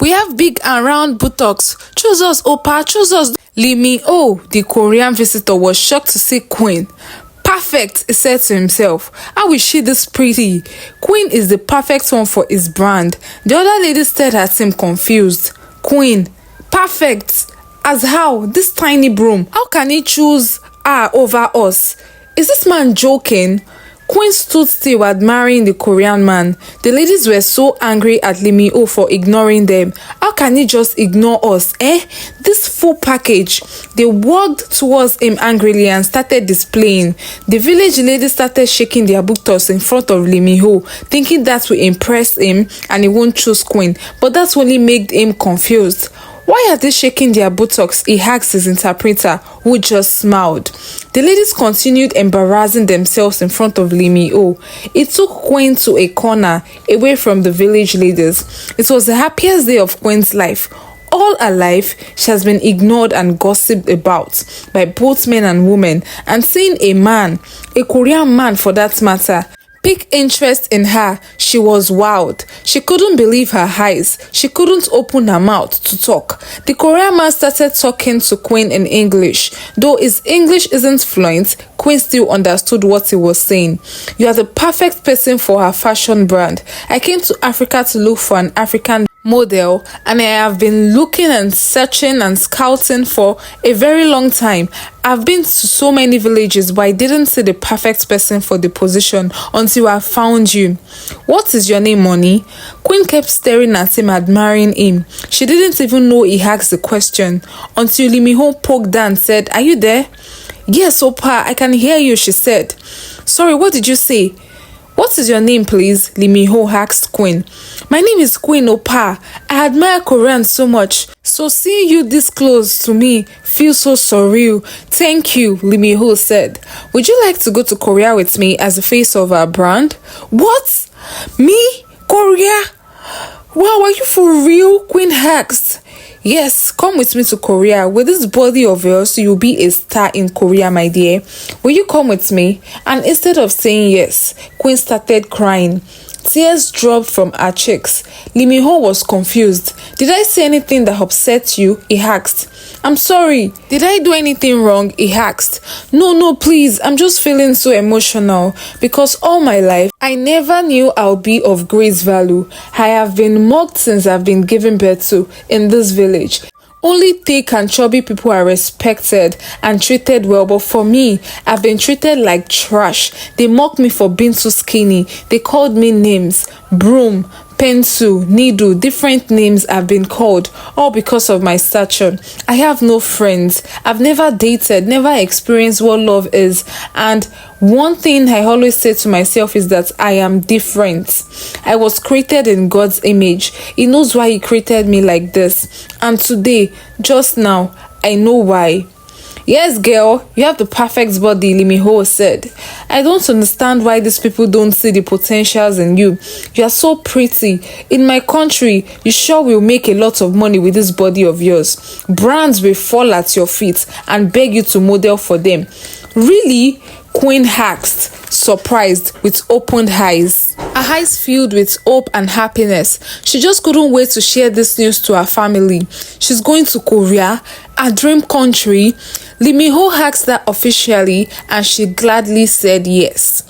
We have big and round buttocks. Choose us, Opa, choose us. Lee the Korean visitor, was shocked to see Queen. Perfect, he said to himself. How is she this pretty? Queen is the perfect one for his brand. The other lady stared at him confused. Queen, perfect. As how? This tiny broom. How can he choose her over us? Is this man joking? Queen stood still admiring the Korean man. The ladies were so angry at Lee for ignoring them. How can he just ignore us, eh? This full package. They walked towards him angrily and started displaying. The village ladies started shaking their buttocks in front of Lee thinking that will impress him and he won't choose Queen. But that only made him confused. Why are they shaking their buttocks? He asked his interpreter, who just smiled. The ladies continued embarrassing themselves in front of Lee. It took Queen to a corner, away from the village ladies. It was the happiest day of Queen's life. All her life, she has been ignored and gossiped about by both men and women, and seeing a man, a Korean man for that matter, pick interest in her, she was wowed. She couldn't believe her eyes. She couldn't open her mouth to talk. The Korean man started talking to Queen in English. Though his English isn't fluent, Queen still understood what he was saying. You are the perfect person for her fashion brand. I came to Africa to look for an African model, and I have been looking and searching and scouting for a very long time. I've been to so many villages, but I didn't see the perfect person for the position until I found you. What is your name, Money? Queen kept staring at him, admiring him. She didn't even know he asked the question until Lee poked her and said, Are you there? Yes, Opa, I can hear you, she said. Sorry, what did you say? What is your name, please? Lee asked Queen. My name is Queen, Opa. I admire Korean so much. So seeing you this close to me feels so surreal. Thank you, Lee said. Would you like to go to Korea with me as the face of our brand? What? Me? Korea? Wow, are you for real? Queen asked. Yes, come with me to Korea. With this body of yours, you'll be a star in Korea, my dear. Will you come with me? And instead of saying yes, Queen started crying. Tears dropped from her cheeks. Lee was confused. Did I say anything that upset you? He asked. I'm sorry. Did I do anything wrong? He asked. No, please. I'm just feeling so emotional because all my life, I never knew I'll be of great value. I have been mocked since I've been given birth to in this village. Only thick and chubby people are respected and treated well, but for me, I've been treated like trash. They mocked me for being too skinny. They called me names, broom, pencil, needle, different names I've been called, all because of my stature. I have no friends. I've never dated, never experienced what love is. And one thing I always say to myself is that I am different. I was created in God's image. He knows why He created me like this. And today, just now, I know why. Yes, girl, you have the perfect body, Lee said. I don't understand why these people don't see the potentials in you. You are so pretty. In my country, you sure will make a lot of money with this body of yours. Brands will fall at your feet and beg you to model for them. Really? Queen asked, surprised, with opened eyes. Her eyes filled with hope and happiness. She just couldn't wait to share this news to her family. She's going to Korea, her dream country. Lee asked her officially, and she gladly said yes.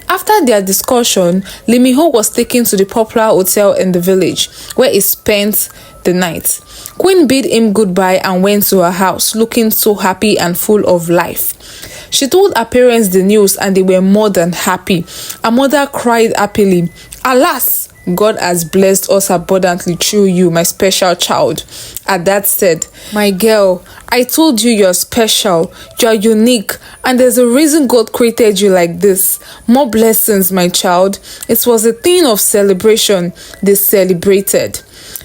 After their discussion, Lee was taken to the popular hotel in the village, where he spent the night. Queen bid him goodbye and went to her house, looking so happy and full of life. She told her parents the news and they were more than happy. Her mother cried happily, Alas, God has blessed us abundantly through you, my special child. Her dad said, My girl, I told you you're special, you're unique, and there's a reason God created you like this. More blessings, my child. It was a thing of celebration. They celebrated.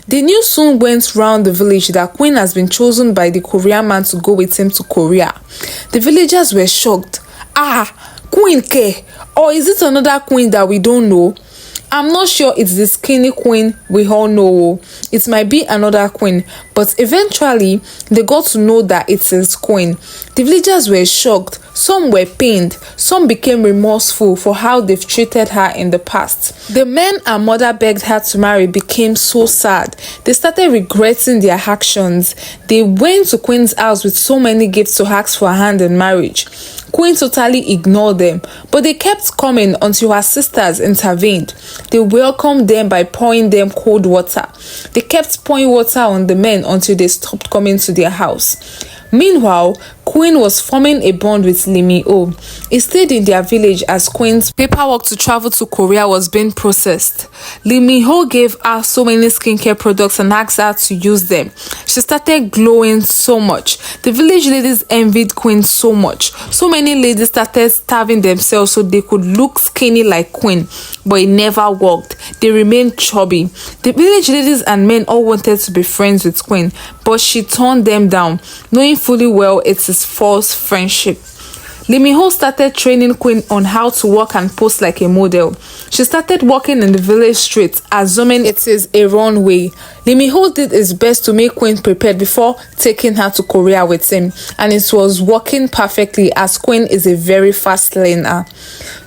The news soon went round the village that Queen has been chosen by the Korean man to go with him to Korea. The villagers were shocked. Queen K? Or is it another queen that we don't know? I'm not sure it's the skinny queen we all know. It might be another queen, but eventually they got to know that it is Queen. The villagers were shocked, Some were pained, some became remorseful for how they've treated her in the past. The men her mother begged her to marry became so sad. They started regretting their actions. They went to Queen's house with so many gifts to ask for her hand in marriage. Queen totally ignored them, but they kept coming until her sisters intervened. They welcomed them by pouring them cold water. They kept pouring water on the men until they stopped coming to their house. Meanwhile, Queen was forming a bond with Limio. He stayed in their village as Queen's paperwork to travel to Korea was being processed. Limio gave her so many skincare products and asked her to use them. She started glowing so much. The village ladies envied Queen so much. So many ladies started starving themselves so they could look skinny like Queen, but it never worked. They remained chubby. The village ladies and men all wanted to be friends with Queen, but she turned them down, knowing fully well it is false friendship. Limio started training Queen on how to walk and pose like a model. She started walking in the village streets, assuming it is a runway. Limio did his best to make Queen prepared before taking her to Korea with him, and it was working perfectly as Queen is a very fast learner.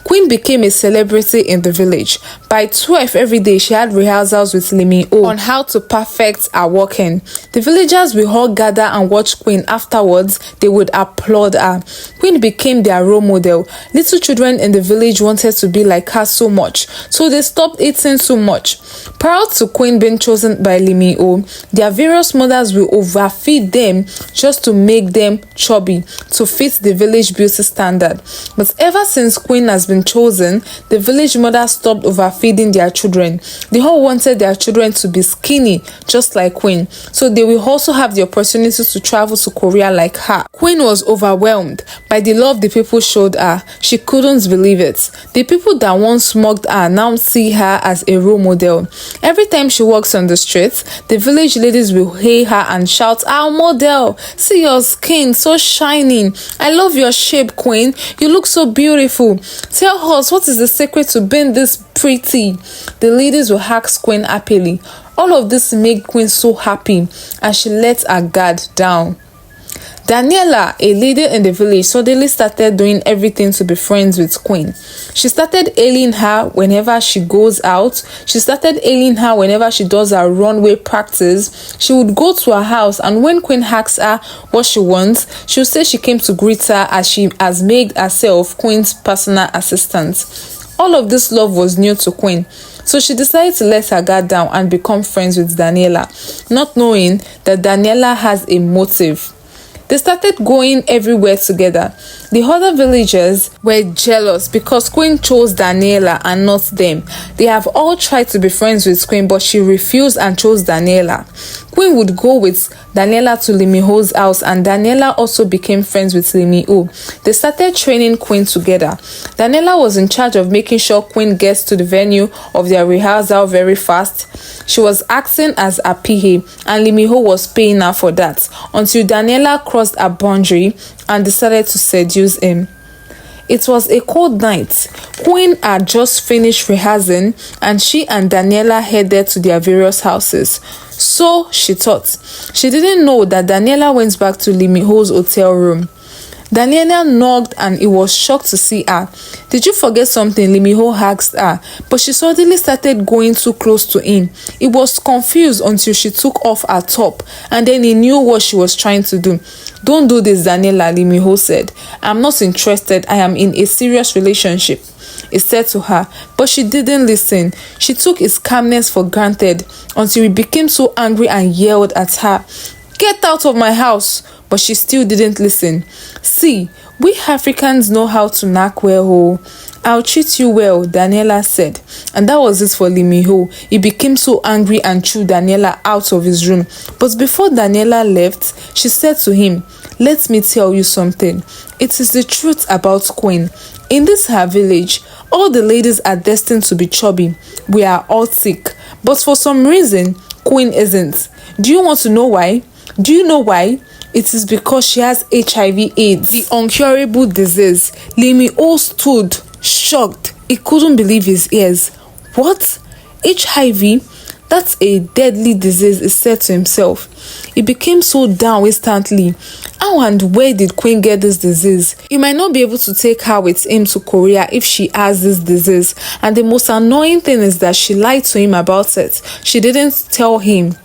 Queen became a celebrity in the village. By 12 every day, she had rehearsals with Limio on how to perfect her walking. The villagers will all gather and watch Queen. Afterwards, they would applaud her. Queen became their role model. Little children in the village wanted to be like her so much, so they stopped eating so much. Proud to Queen being chosen by Limio, their various mothers will overfeed them just to make them chubby to fit the village beauty standard. But ever since Queen has been chosen, the village mothers stopped overfeeding their children. They all wanted their children to be skinny just like Queen, so they will also have the opportunity to travel to Korea like her. Queen was overwhelmed by the love the people showed her. She couldn't believe it. The people that once mocked her now see her as a role model. Every time she walks on the streets, the village ladies will hail her and shout, "Our model, see your skin so shining. I love your shape, Queen. You look so beautiful. Tell us, what is the secret to being this pretty?" The ladies will ask Queen happily. All of this made Queen so happy, and she let her guard down. Danella, a lady in the village, suddenly started doing everything to be friends with Queen. She started hailing her whenever she goes out. She started hailing her whenever she does her runway practice. She would go to her house, and when Queen asks her what she wants, she would say she came to greet her as she has made herself Queen's personal assistant. All of this love was new to Queen, so she decided to let her guard down and become friends with Danella, not knowing that Danella has a motive. They started going everywhere together. The other villagers were jealous because Queen chose Danella and not them. They have all tried to be friends with Queen, but she refused and chose Danella. Queen would go with Danella to Limio's house, and Danella also became friends with Limio. They started training Queen together. Danella was in charge of making sure Queen gets to the venue of their rehearsal very fast. She was acting as a PA, and Limio was paying her for that, until Danella crossed a boundary and decided to seduce him. It was a cold night. Queen had just finished rehearsing, and she and Danella headed to their various houses. So she thought. She didn't know that Danella went back to Limio's hotel room. Danella knocked, and he was shocked to see her. "Did you forget something?" Limio asked her, but she suddenly started going too close to him. He was confused until she took off her top, and then he knew what she was trying to do. "Don't do this, Danella," Limio said. "I'm not interested. I am in a serious relationship," he said to her, but she didn't listen. She took his calmness for granted until he became so angry and yelled at her, "Get out of my house!" But she still didn't listen. "See, we Africans know how to knack well. Oh. I'll treat you well," Danella said. And that was it for Limio. He became so angry and threw Danella out of his room. But before Danella left, she said to him, "Let me tell you something. It is the truth about Queen. In this her village, all the ladies are destined to be chubby. We are all sick. But for some reason, Queen isn't. Do you want to know why? Do you know why? It is because she has HIV/AIDS, the incurable disease." Limio stood shocked. He couldn't believe his ears. "What? HIV? That's a deadly disease, he said to himself. He became so down instantly. How and where did Queen get this disease? He might not be able to take her with him to Korea if she has this disease. And the most annoying thing is that she lied to him about it. She didn't tell him.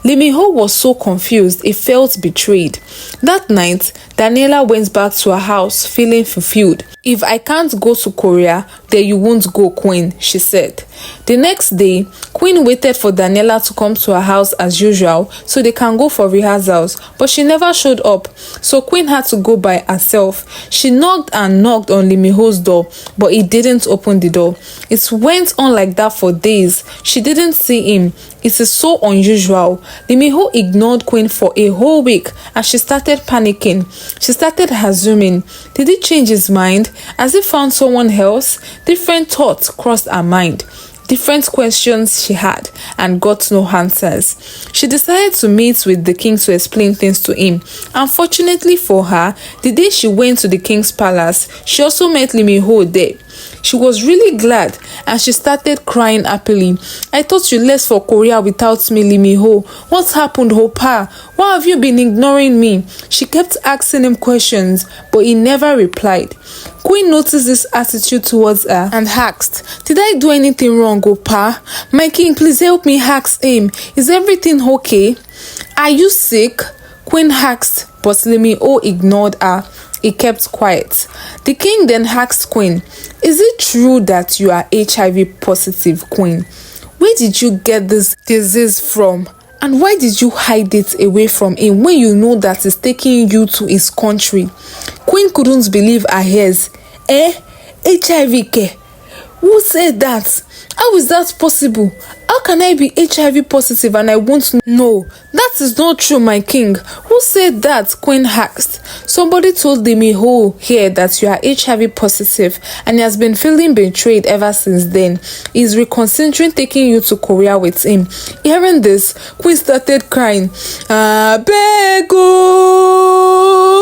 Lee Min-ho was so confused, he felt betrayed. That night, Danella went back to her house feeling fulfilled. If I can't go to Korea, then you won't go, Queen, she said. The next day, Queen waited for Danella to come to her house as usual so they can go for rehearsals, but she never showed up, so Queen had to go by herself. She knocked and knocked on Lee Min-ho's door, but he didn't open the door. It went on like that for days. She didn't see him. It is so unusual. Lee Min-ho ignored Queen for a whole week and she started panicking. She started assuming, did he change his mind? Has he found someone else? Different thoughts crossed her mind. Different questions she had and got no answers. She decided to meet with the king to explain things to him. Unfortunately for her, the day she went to the king's palace, she also met Lee Min-ho there. She was really glad and she started crying happily. I thought you left for Korea without me, Lee Min-ho. What happened, Hopa? Why have you been ignoring me? She kept asking him questions, but he never replied. Queen noticed this attitude towards her and asked, did I do anything wrong, Opa? My king, please help me ask him. Is everything okay? Are you sick? Queen asked, but Lee Min-ho ignored her. He kept quiet. The king then asked Queen, is it true that you are HIV positive, Queen? Where did you get this disease from? And why did you hide it away from him when you know that he's taking you to his country? Queen couldn't believe her ears. HIV care? Who said that? How is that possible? How can I be HIV positive and I won't know? That is not true, my king. Who said that? Queen asked. Somebody told Lee Min-ho here that you are HIV positive and he has been feeling betrayed ever since then. He is reconsidering taking you to Korea with him. Hearing this, Queen started crying. Bego!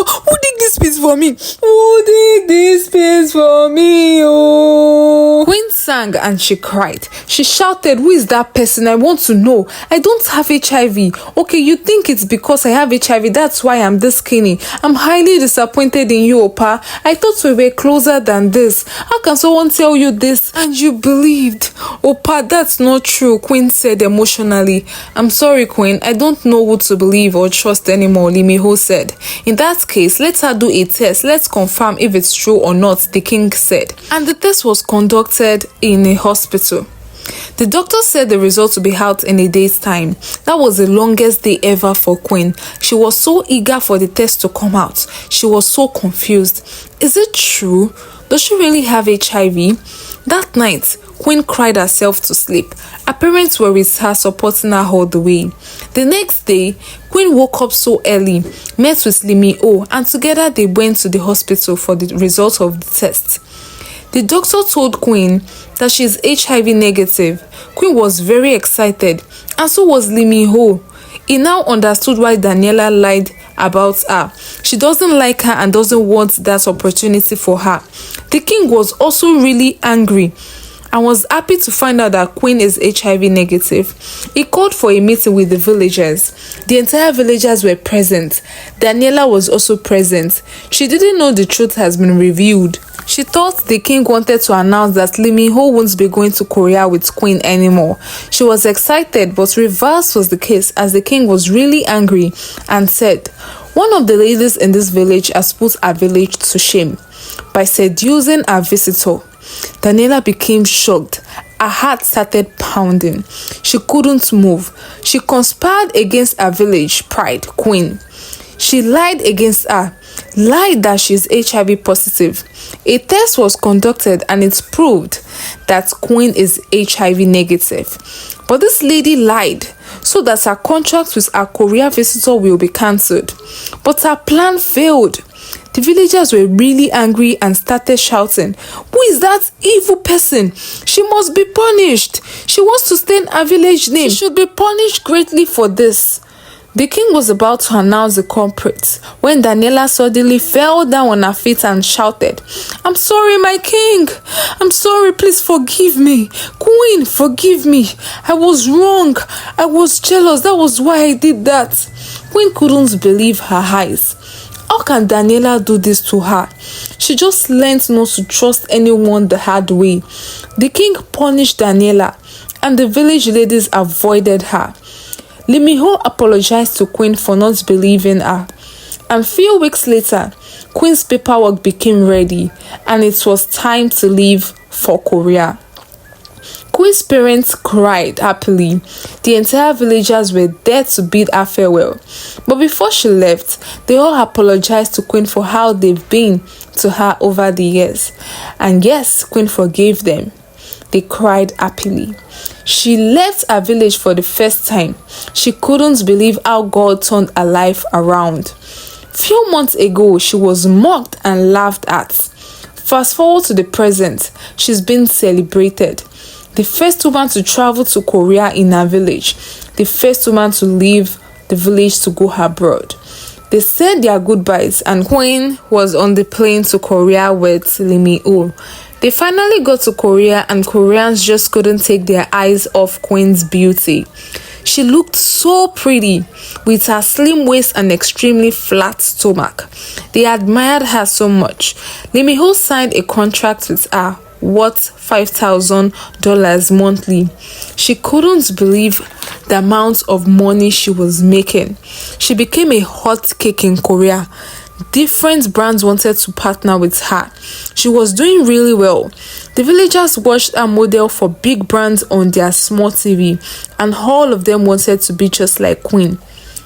Who dig this piece for me? Who dig this piece for me? Oh! Queen sang and she cried. She shouted, who is that person? I want to know. I don't have HIV. Okay, you think it's because I have HIV, that's why I'm this skinny. I'm highly disappointed in you, Opa. I thought we were closer than this. How can someone tell you this and you believed? Opa, that's not true, Queen said emotionally. I'm sorry, Queen. I don't know who to believe or trust anymore, Lee Min-ho said. In that case, let her do a test. Let's confirm if it's true or not, the king said. And the test was conducted in a hospital. The doctor said the results would be out in a day's time. That was the longest day ever for Queen. She was so eager for the test to come out. She was so confused. Is it true? Does she really have HIV? That night, Queen cried herself to sleep. Her parents were with her, supporting her all the way. The next day, Queen woke up so early, met with Lee Min-ho, and together they went to the hospital for the result of the test. The doctor told Queen that she is HIV negative. Queen was very excited, and so was Lee Min-ho. He now understood why Danella lied about her. She doesn't like her and doesn't want that opportunity for her. The king was also really angry and was happy to find out that Queen is HIV negative. He called for a meeting with the villagers. The entire villagers were present. Danella was also present. She didn't know the truth has been revealed. She thought the king wanted to announce that Lee Min-ho won't be going to Korea with Queen anymore. She was excited, but reverse was the case as the king was really angry and said, one of the ladies in this village has put our village to shame by seducing our visitor. Danella became shocked. Her heart started pounding. She couldn't move. She conspired against her village pride, Queen. She lied against her, lied that she is HIV positive. A test was conducted and it proved that Queen is HIV negative. But this lady lied so that her contract with her Korea visitor will be cancelled. But her plan failed. The villagers were really angry and started shouting, who is that evil person? She must be punished. She wants to stain her village name. She should be punished greatly for this. The king was about to announce the culprit when Danella suddenly fell down on her feet and shouted, "I'm sorry, my king! I'm sorry, please forgive me! Queen, forgive me! I was wrong! I was jealous, that was why I did that!" Queen couldn't believe her eyes. How can Danella do this to her? She just learned not to trust anyone the hard way. The king punished Danella, and the village ladies avoided her. Limiho apologized to Queen for not believing her. And few weeks later, Queen's paperwork became ready, and it was time to leave for Korea. Queen's parents cried happily. The entire villagers were there to bid her farewell. But before she left, they all apologized to Queen for how they've been to her over the years. And yes, Queen forgave them. They cried happily. She left her village for the first time. She couldn't believe how God turned her life around. Few months ago, she was mocked and laughed at. Fast forward to the present, she's been celebrated. The first woman to travel to Korea in her village. The first woman to leave the village to go abroad. They said their goodbyes and Queen was on the plane to Korea with Limiho. They finally got to Korea and Koreans just couldn't take their eyes off Queen's beauty. She looked so pretty with her slim waist and extremely flat stomach. They admired her so much. Limiho signed a contract with her worth $5,000 monthly. She couldn't believe the amount of money she was making. She became a hot cake in Korea. Different brands wanted to partner with her. She was doing really well. The villagers watched her model for big brands on their small TV, and all of them wanted to be just like Queen.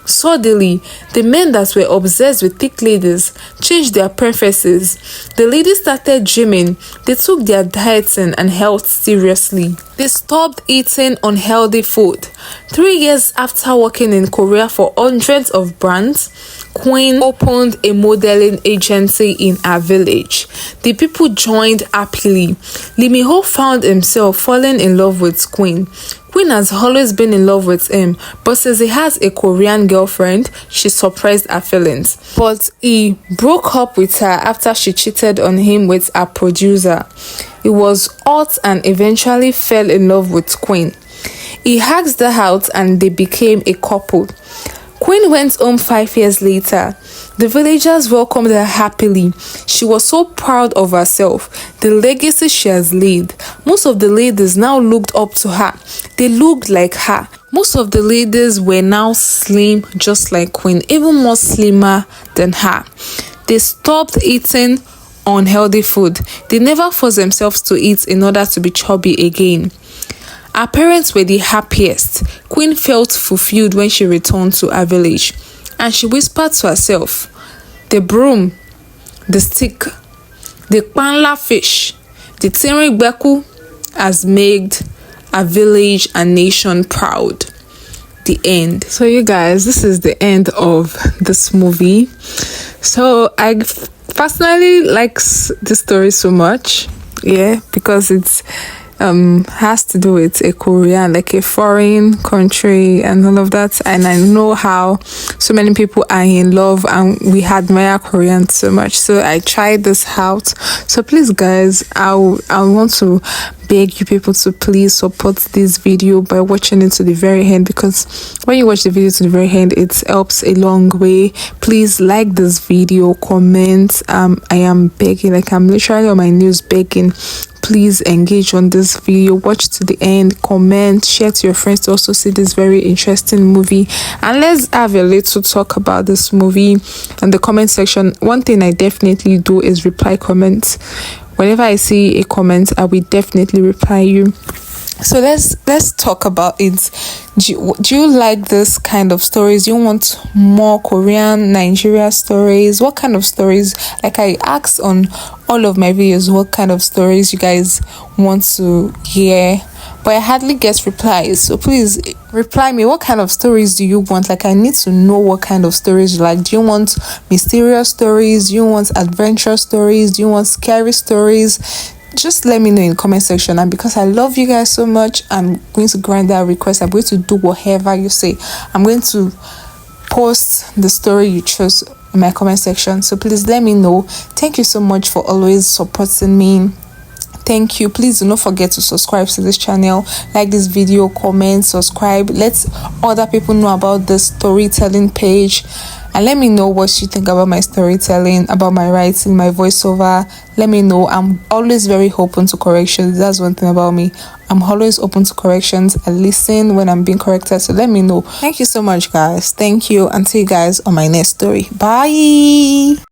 Suddenly, the men that were obsessed with thick ladies changed their preferences. The ladies started gymming. They took their dieting and health seriously. They stopped eating unhealthy food. 3 years after working in Korea for hundreds of brands, Queen opened a modeling agency in her village. The people joined happily. Limiho found himself falling in love with Queen. Queen has always been in love with him, but since he has a Korean girlfriend, she suppressed her feelings. But he broke up with her after she cheated on him with her producer. He was hot and eventually fell in love with Queen. He asked her out and they became a couple. Queen went home 5 years later. The villagers welcomed her happily. She was so proud of herself, the legacy she has laid. Most of the ladies now looked up to her. They looked like her. Most of the ladies were now slim, just like Queen, even more slimmer than her. They stopped eating unhealthy food. They never forced themselves to eat in order to be chubby again. Her parents were the happiest. Queen felt fulfilled when she returned to her village. And she whispered to herself, the broom, the stick, the kpanla fish, the tinri beku has made a village and nation proud. The end. So you guys, this is the end of this movie. So I personally like the story so much. Yeah, because it's has to do with a Korean, like a foreign country and all of that. And I know how so many people are in love and we admire Koreans so much. So I tried this out. So please guys, I want to beg you people to please support this video by watching it to the very end, because when you watch the video to the very end, it helps a long way. Please like this video, comment. I am begging, like I'm literally on my knees begging. Please engage on this video, watch to the end, comment, share to your friends to also see this very interesting movie, and let's have a little talk about this movie in the comment section. One thing I definitely do is reply comments. Whenever I see a comment, I will definitely reply you. So let's talk about it. Do you like this kind of stories? Do you want more Korean, Nigeria stories? What kind of stories? Like I asked on all of my videos, what kind of stories you guys want to hear, but I hardly get replies. So please reply me. What kind of stories do you want? Like I need to know what kind of stories you like. Do you want mysterious stories? Do you want adventure stories? Do you want scary stories? Just let me know in the comment section. And because I love you guys so much, I'm going to grant that request. I'm going to do whatever you say. I'm going to post the story you chose in my comment section. So please let me know. Thank you so much for always supporting me. Thank you. Please do not forget to subscribe to this channel, like this video, comment, subscribe. Let other people know about the storytelling page, and let me know what you think about my storytelling, about my writing, my voiceover. Let me know. I'm always very open to corrections. That's one thing about me. I'm always open to corrections. I listen when I'm being corrected, so let me know. Thank you so much, guys. Thank you, and see you guys on my next story. Bye.